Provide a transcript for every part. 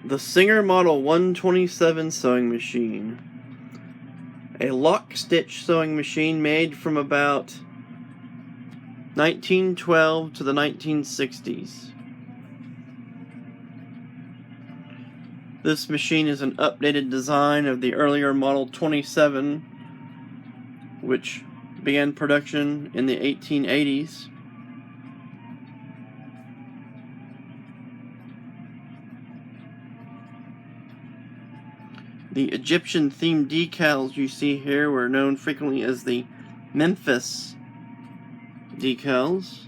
The Singer Model 127 sewing machine. A lock stitch sewing machine made from about 1912 to the 1960s. This machine is an updated design of the earlier Model 27, which began production in the 1880s. The Egyptian-themed decals you see here were known frequently as the Memphis decals.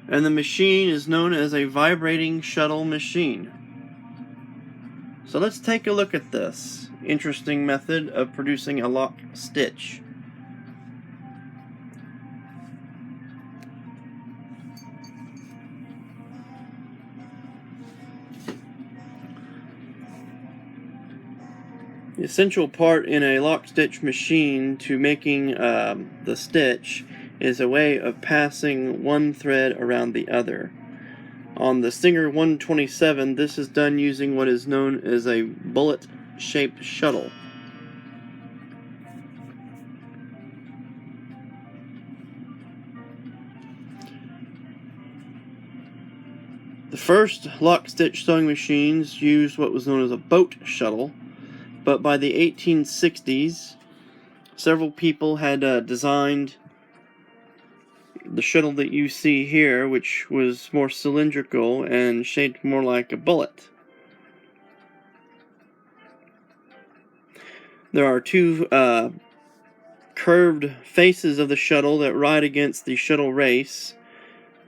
And the machine is known as a vibrating shuttle machine. So let's take a look at this interesting method of producing a lock stitch. The essential part in a lock stitch machine to making the stitch is a way of passing one thread around the other. On the Singer 127, this is done using what is known as a bullet-shaped shuttle. The first lock stitch sewing machines used what was known as a boat shuttle. But by the 1860s, several people had designed the shuttle that you see here, which was more cylindrical and shaped more like a bullet. There are two curved faces of the shuttle that ride against the shuttle race.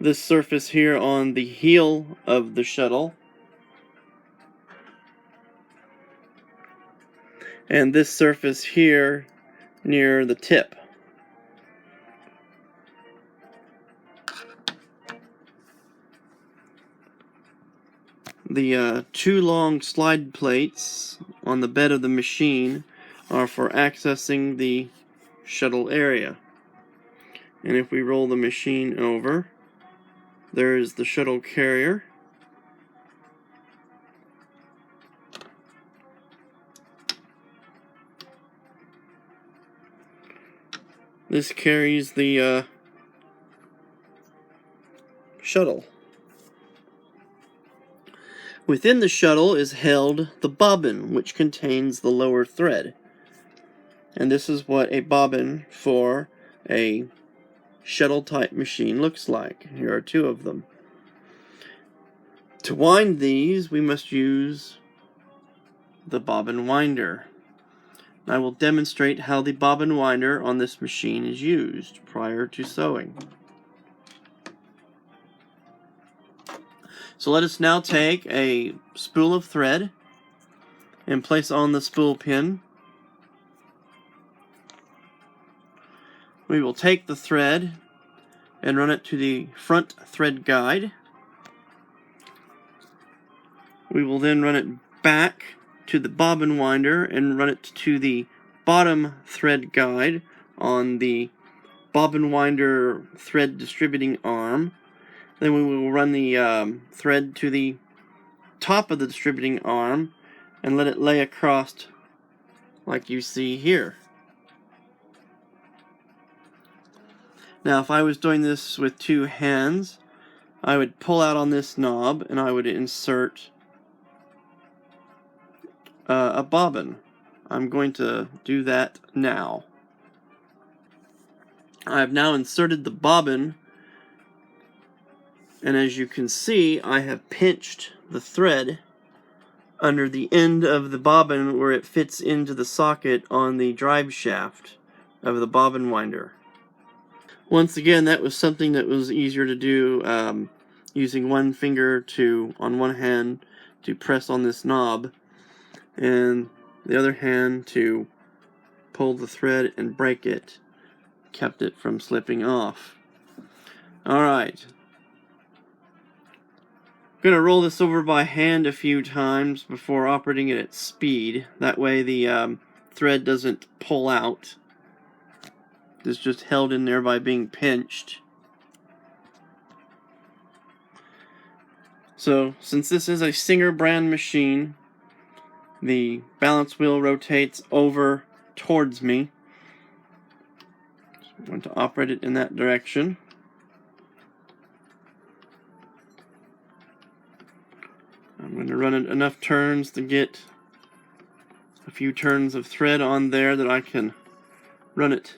This surface here on the heel of the shuttle, and this surface here near the tip. The two long slide plates on the bed of the machine are for accessing the shuttle area. And if we roll the machine over, there is the shuttle carrier. This carries the shuttle. Within the shuttle is held the bobbin, which contains the lower thread. And this is what a bobbin for a shuttle type machine looks like. Here are two of them. To wind these, we must use the bobbin winder. I will demonstrate how the bobbin winder on this machine is used prior to sewing. So let us now take a spool of thread and place on the spool pin. We will take the thread and run it to the front thread guide. We will then run it back to the bobbin winder and run it to the bottom thread guide on the bobbin winder thread distributing arm. Then we will run the thread to the top of the distributing arm and let it lay across like you see here. Now if I was doing this with two hands, I would pull out on this knob and I would insert a bobbin. I'm going to do that now. I've now inserted the bobbin, and as you can see, I have pinched the thread under the end of the bobbin where it fits into the socket on the drive shaft of the bobbin winder. Once again, that was something that was easier to do using one finger on one hand to press on this knob, and the other hand to pull the thread and break it, kept it from slipping off. Alright. I'm going to roll this over by hand a few times before operating it at speed. That way the thread doesn't pull out. It's just held in there by being pinched. So since this is a Singer brand machine, the balance wheel rotates over towards me. So I'm going to operate it in that direction. I'm going to run it enough turns to get a few turns of thread on there that I can run it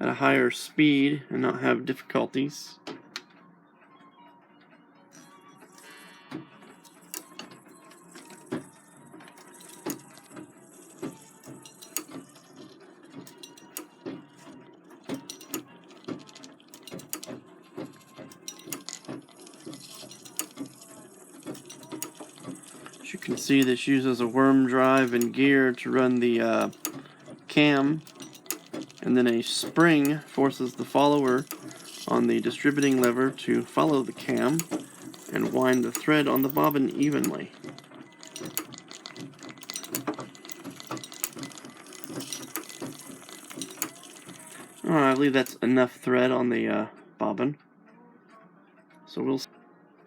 at a higher speed and not have difficulties. As you can see, this uses a worm drive and gear to run the cam, and then a spring forces the follower on the distributing lever to follow the cam and wind the thread on the bobbin evenly. Alright, I believe that's enough thread on the bobbin. So we'll...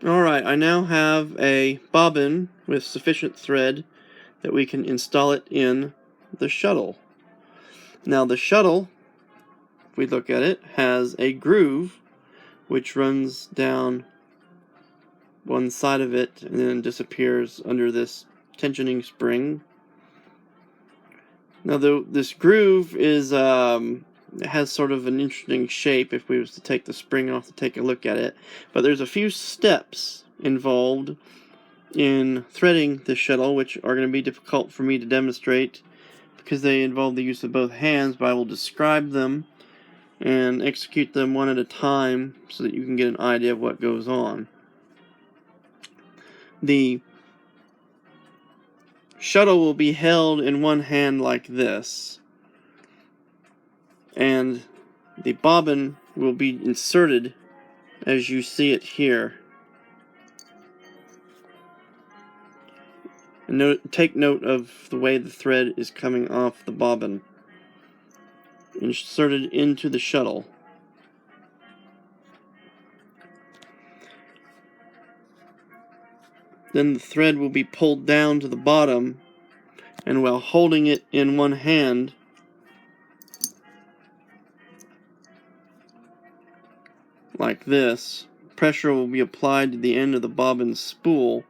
Alright, I now have a bobbin with sufficient thread that we can install it in the shuttle. Now the shuttle, if we look at it, has a groove which runs down one side of it and then disappears under this tensioning spring. Now this groove is it has sort of an interesting shape if we was to take the spring off to take a look at it, but there's a few steps involved in threading the shuttle which are going to be difficult for me to demonstrate because they involve the use of both hands, but I will describe them and execute them one at a time so that you can get an idea of what goes on. The shuttle will be held in one hand like this, and the bobbin will be inserted as you see it here. And take note of the way the thread is coming off the bobbin. Inserted into the shuttle. Then the thread will be pulled down to the bottom, and while holding it in one hand, like this, pressure will be applied to the end of the bobbin spool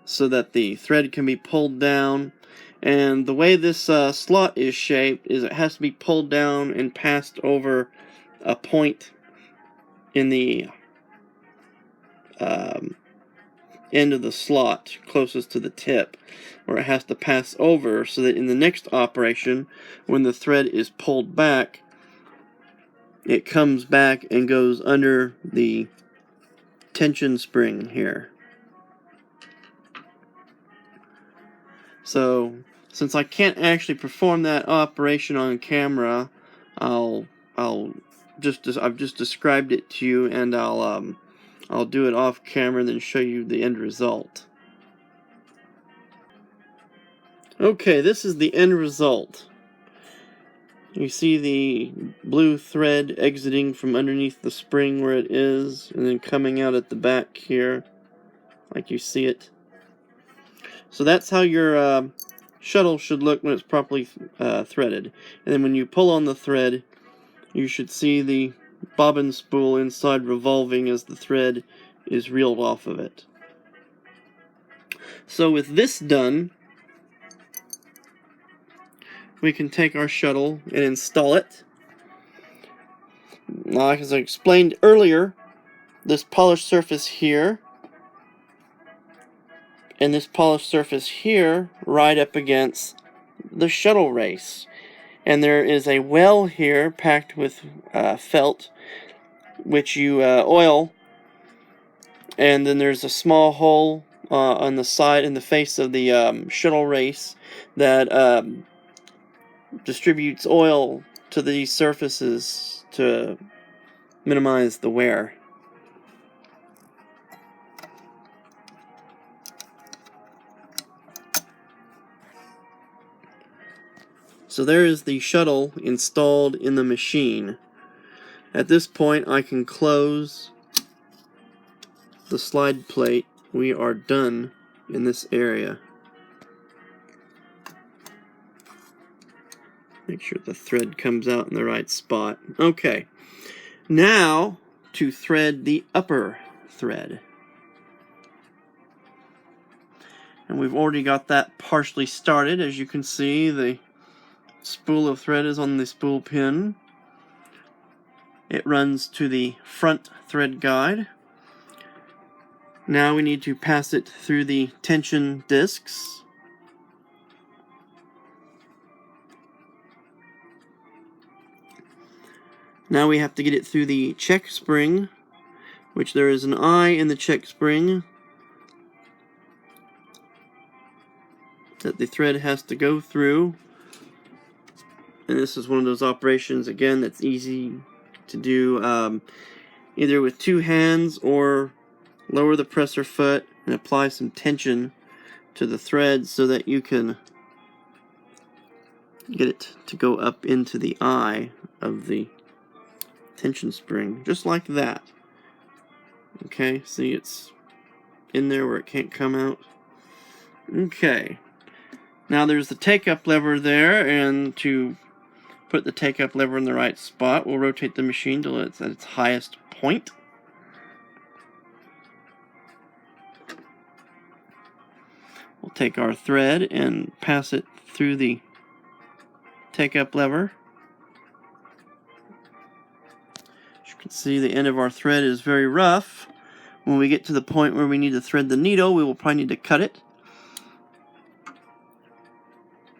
so that the thread can be pulled down. And the way this slot is shaped is it has to be pulled down and passed over a point in the end of the slot closest to the tip, where it has to pass over so that in the next operation, when the thread is pulled back, it comes back and goes under the tension spring here. So, since I can't actually perform that operation on camera, I've just described it to you, and I'll do it off camera and then show you the end result. Okay, this is the end result. You see the blue thread exiting from underneath the spring where it is, and then coming out at the back here, like you see it. So that's how your shuttle should look when it's properly threaded. And then when you pull on the thread, you should see the bobbin spool inside revolving as the thread is reeled off of it. So with this done, we can take our shuttle and install it. Now, as I explained earlier, this polished surface here and this polished surface here right up against the shuttle race. And there is a well here packed with felt, which you oil, and then there's a small hole on the side in the face of the shuttle race that distributes oil to these surfaces to minimize the wear. So there is the shuttle installed in the machine. At this point I can close the slide plate, we are done in this area. Make sure the thread comes out in the right spot. Okay, now to thread the upper thread. And we've already got that partially started. As you can see, the spool of thread is on the spool pin. It runs to the front thread guide. Now we need to pass it through the tension discs. Now we have to get it through the check spring, which there is an eye in the check spring that the thread has to go through. And this is one of those operations, again, that's easy to do either with two hands or lower the presser foot and apply some tension to the thread so that you can get it to go up into the eye of the tension spring, just like that. Okay, see, it's in there where it can't come out. Okay, now there's the take-up lever there, and to put the take-up lever in the right spot, we'll rotate the machine till it's at its highest point. We'll take our thread and pass it through the take-up lever. As you can see, the end of our thread is very rough. When we get to the point where we need to thread the needle, we will probably need to cut it.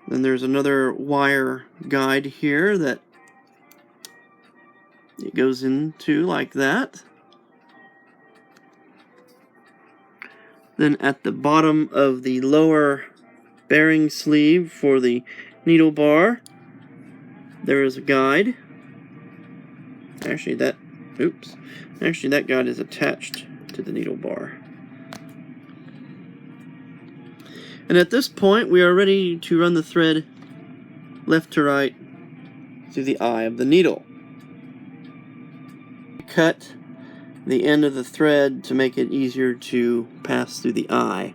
Then there's another wire guide here that it goes into like that. Then at the bottom of the lower bearing sleeve for the needle bar, there is a guide. Actually, that guide is attached to the needle bar. And at this point, we are ready to run the thread left to right through the eye of the needle. Cut the end of the thread to make it easier to pass through the eye.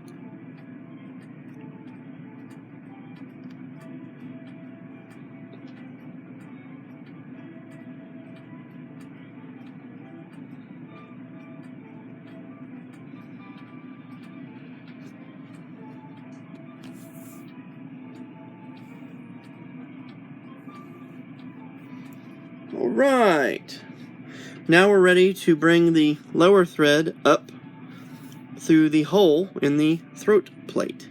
Alright, now we're ready to bring the lower thread up through the hole in the throat plate.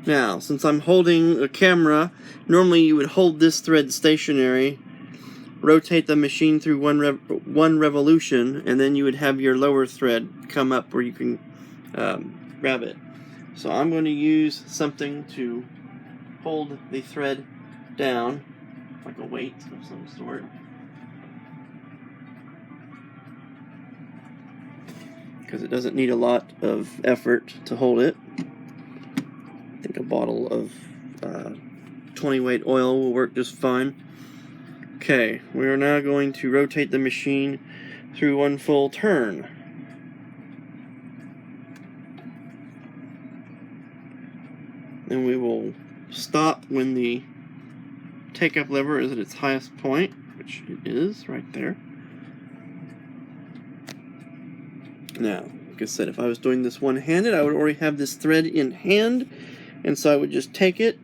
Now, since I'm holding a camera, normally you would hold this thread stationary, rotate the machine through one revolution, and then you would have your lower thread come up where you can grab it. So I'm going to use something to hold the thread down, like a weight of some sort. Because it doesn't need a lot of effort to hold it. I think a bottle of 20 weight oil will work just fine. Okay, we are now going to rotate the machine through one full turn. Then we will stop when the take-up lever is at its highest point, which it is right there. Now, like I said, if I was doing this one-handed, I would already have this thread in hand, and so I would just take it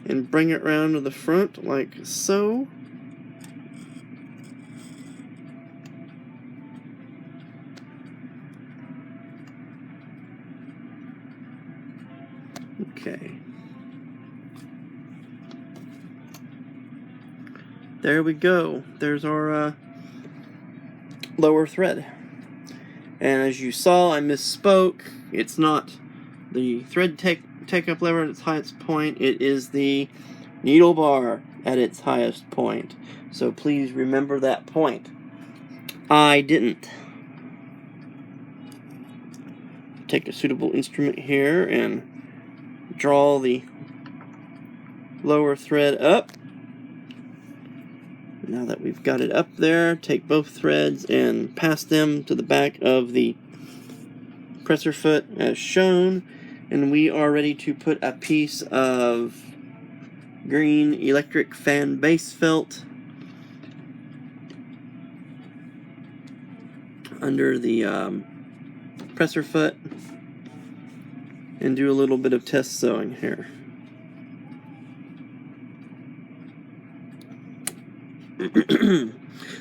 and bring it around to the front like so. Okay. There we go. There's our lower thread. And as you saw, I misspoke. It's not the thread take-up lever at its highest point. It is the needle bar at its highest point. So please remember that point. I didn't. Take a suitable instrument here and draw the lower thread up. Now that we've got it up there, take both threads and pass them to the back of the presser foot as shown, and we are ready to put a piece of green electric fan base felt under the presser foot and do a little bit of test sewing here.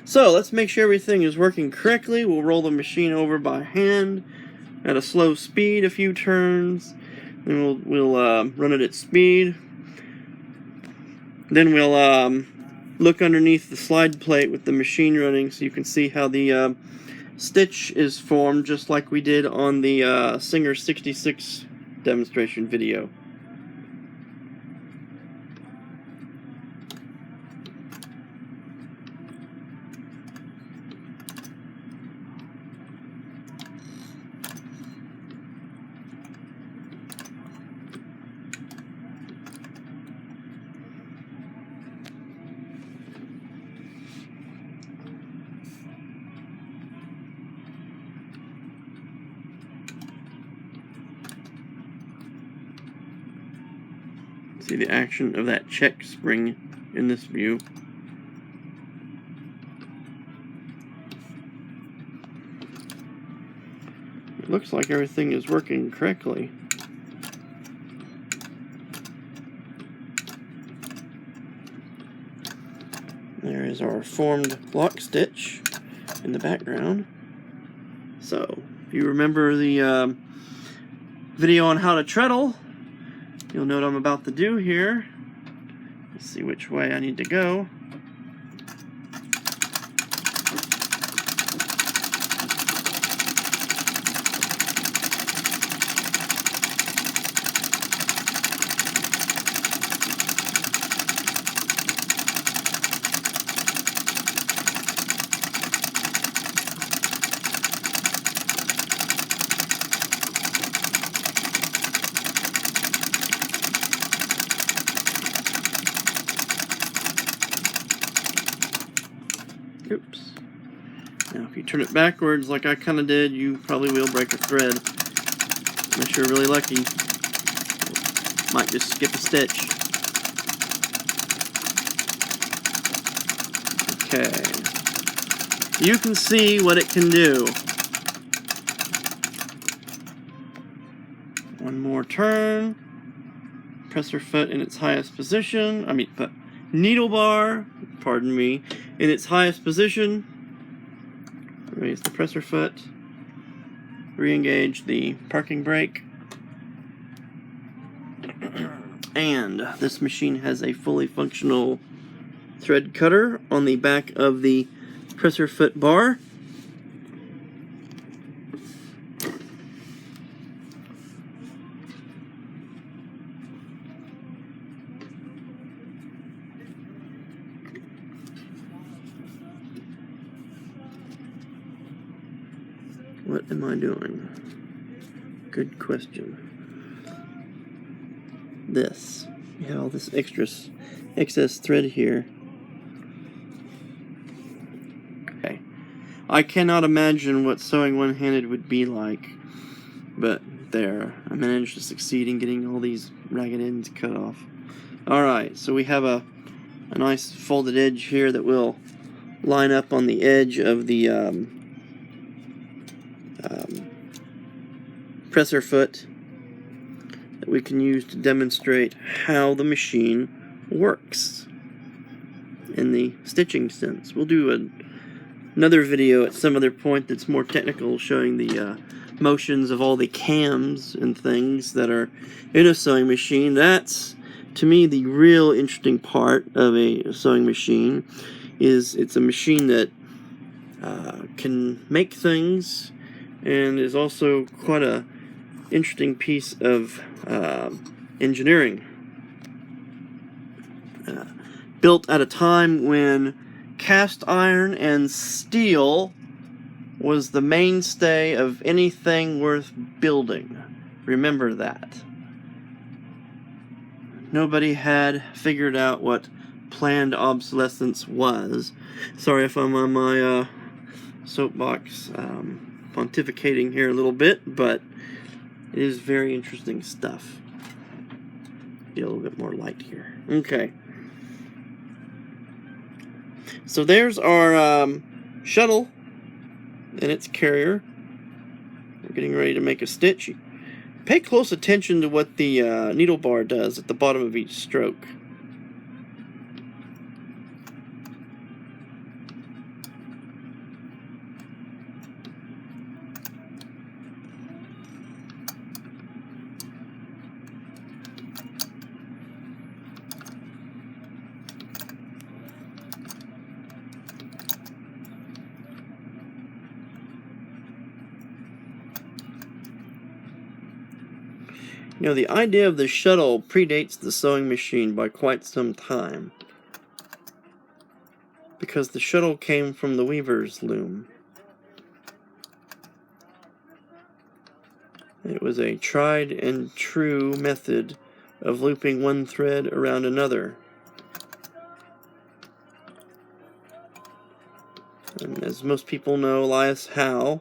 So let's make sure everything is working correctly. We'll roll the machine over by hand at a slow speed a few turns, and we'll run it at speed. Then we'll look underneath the slide plate with the machine running so you can see how the stitch is formed, just like we did on the Singer 66 demonstration video. See the action of that check spring in this view. It looks like everything is working correctly. There is our formed block stitch in the background. So, if you remember the video on how to treadle, you'll know what I'm about to do here. Let's see which way I need to go. Oops. Now if you turn it backwards like I kind of did, you probably will break a thread. Unless you're really lucky. Might just skip a stitch. Okay. You can see what it can do. One more turn. Presser foot in its highest position. Needle bar, pardon me, in its highest position. Raise the presser foot. Re-engage the parking brake. And this machine has a fully functional thread cutter on the back of the presser foot bar. What am I doing? Good question. This. You have all this excess thread here. Okay. I cannot imagine what sewing one-handed would be like, but there. I managed to succeed in getting all these ragged ends cut off. Alright, so we have a nice folded edge here that will line up on the edge of the presser foot that we can use to demonstrate how the machine works in the stitching sense. We'll do another video at some other point that's more technical, showing the motions of all the cams and things that are in a sewing machine. That's, to me, the real interesting part of a sewing machine. Is it's a machine that can make things, and is also quite a interesting piece of engineering. Built at a time when cast iron and steel was the mainstay of anything worth building. Remember that. Nobody had figured out what planned obsolescence was. Sorry if I'm on my soapbox pontificating here a little bit, but it is very interesting stuff. Get a little bit more light here. Okay. So there's our shuttle and its carrier. We're getting ready to make a stitch. Pay close attention to what the needle bar does at the bottom of each stroke. You know, the idea of the shuttle predates the sewing machine by quite some time, because the shuttle came from the weaver's loom. It was a tried and true method of looping one thread around another. And as most people know, Elias Howe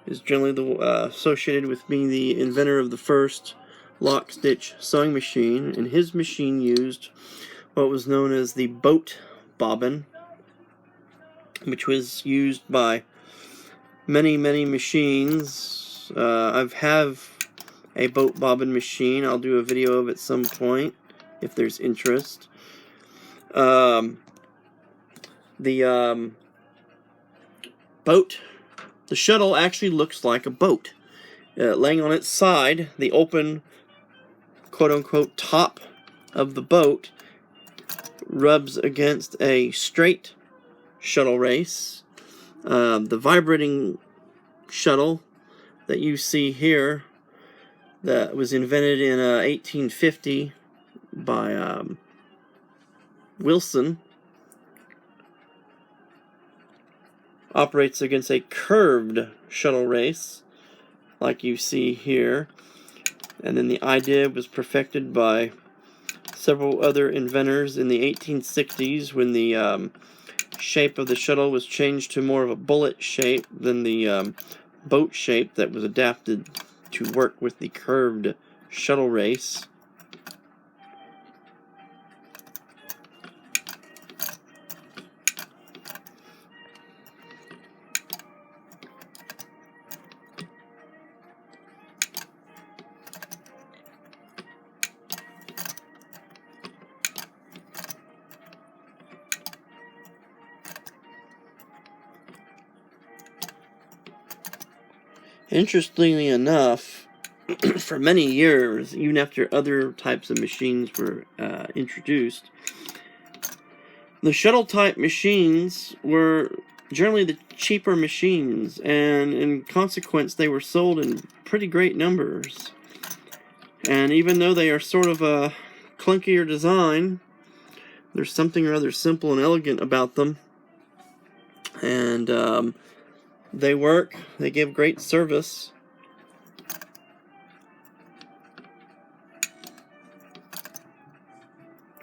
is generally associated with being the inventor of the first lock-stitch sewing machine, and his machine used what was known as the boat bobbin, which was used by many machines. I have a boat bobbin machine. I'll do a video of it at some point if there's interest. The shuttle actually looks like a boat. Laying on its side, the open quote-unquote top of the boat rubs against a straight shuttle race. The vibrating shuttle that you see here, that was invented in 1850 by Wilson, operates against a curved shuttle race like you see here. And then the idea was perfected by several other inventors in the 1860s when the shape of the shuttle was changed to more of a bullet shape than the boat shape that was adapted to work with the curved shuttle race. Interestingly enough, for many years, even after other types of machines were introduced, the shuttle-type machines were generally the cheaper machines, and in consequence, they were sold in pretty great numbers. And even though they are sort of a clunkier design, there's something rather simple and elegant about them. And they work, they give great service.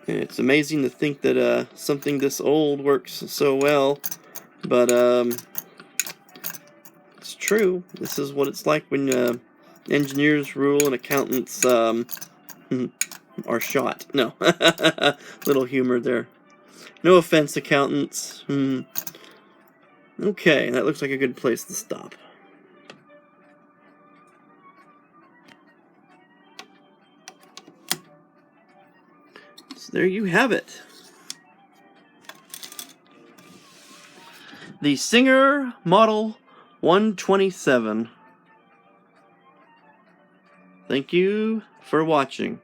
And it's amazing to think that something this old works so well, but it's true. This is what it's like when engineers rule and accountants are shot. No, little humor there. No offense, accountants. Okay, that looks like a good place to stop. So there you have it. The Singer Model 127. Thank you for watching.